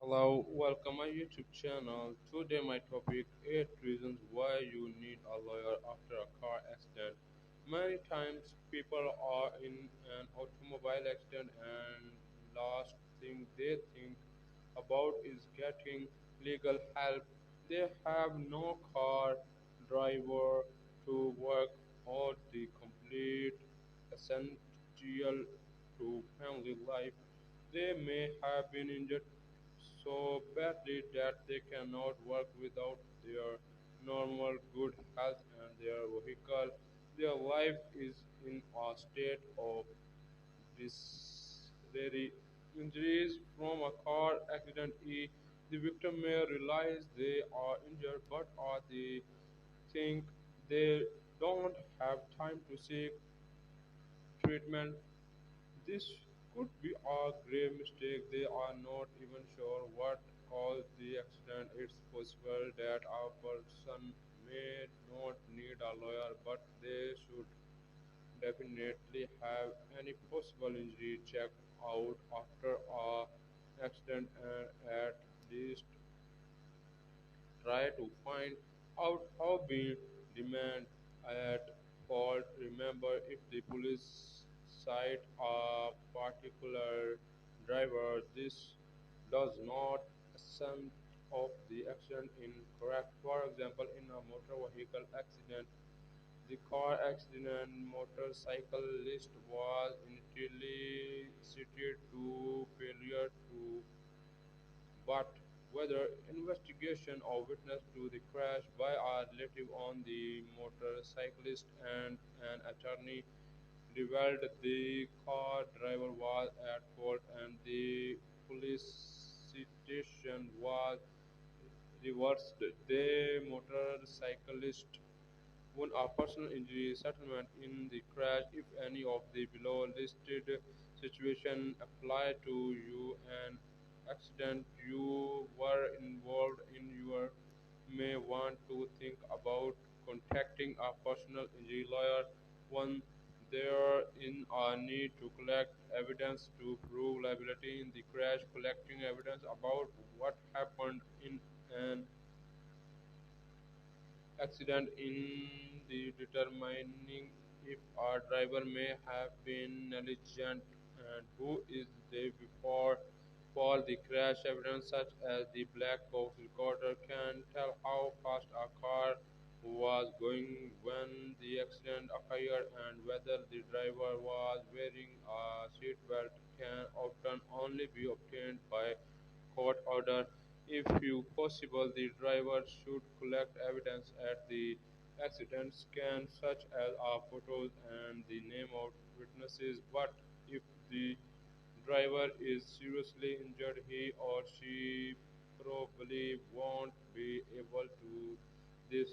Hello, welcome my YouTube channel. Today my topic 8 reasons why you need a lawyer after a car accident. Many times people are in an automobile accident and last thing they think about is getting legal help. They have no car, driver to work or the complete essential to family life. They may have been injured so badly that they cannot work without their normal good health and their vehicle. Their life is in a state of disarray. Injuries from a car accident. The victim may realize they are injured, but they think they don't have time to seek treatment. This could be a grave mistake. They are not even sure what caused the accident. It's possible that a person may not need a lawyer, but they should definitely have any possible injury checked out after a accident and at least try to find out how being demand at fault. Remember, if the police cite a particular driver, this does not assume of the accident incorrect. For example, in a motor vehicle accident, the car accident motorcyclist was initially cited to failure to but whether investigation or witness to the crash by a relative on the motorcyclist and an attorney revealed the car driver was at fault and the police citation was reversed. The motorcyclist won a personal injury settlement in the crash if any of the below listed situations apply to you. An accident you were involved in, you may want to think about contacting a personal injury lawyer. One, there is a need to collect evidence to prove liability in the crash. Collecting evidence about what happened in an accident in the determining if a driver may have been negligent and who is there before for the crash evidence such as the black box recorder can tell how fast a car was going when the accident occurred and whether the driver was wearing a seat belt can often only be obtained by court order. If you possible, the driver should collect evidence at the accident scan such as photos and the name of witnesses. But if the driver is seriously injured, he or she probably won't be able to this.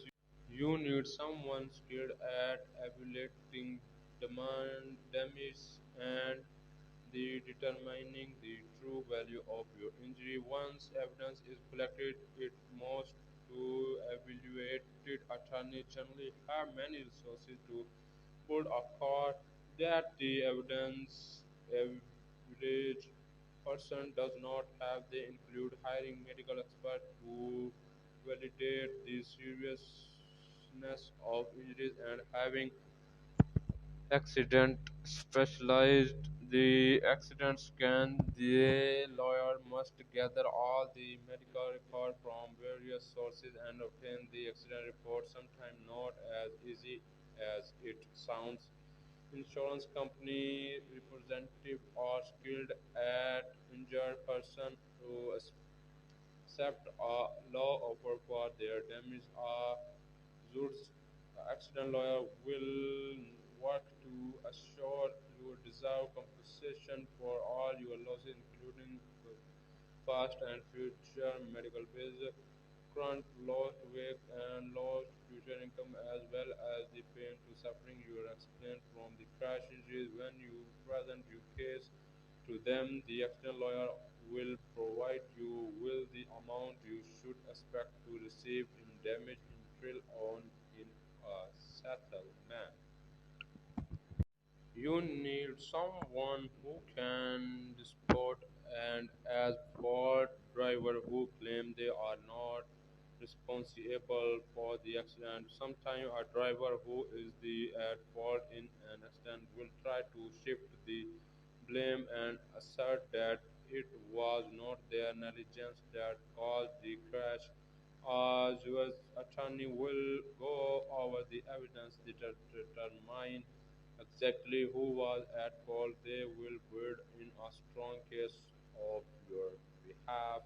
You need someone skilled at evaluating demand damage and the determining the true value of your injury. Once evidence is collected, it must to evaluated attorney generally have many resources to pull a car that the evidence average person does not have. They include hiring medical experts who validate the seriousness of injuries and having accident specialized the accident scan. The lawyer must gather all the medical records from various sources and obtain the accident report, sometimes not as easy as it sounds. Insurance company representative are skilled at injured person to accept a law offer for their damage. Zur's accident lawyer will work to assure you deserve compensation for all your losses, including past and future medical bills, current lost weight, and lost future income, as well as the pain to suffering you are experienced from the crash injuries. When you present your case to them, the accident lawyer will provide you with the amount you should expect to receive in damage in full on in a settlement. You need someone who can support and as fault drivers who claim they are not responsible for the accident. Sometimes a driver who is at fault in an accident will try to shift the blame and assert that it was not their negligence that caused the crash. As U.S. attorney will go over the evidence to determine exactly who was at fault. They will build in a strong case of your behalf.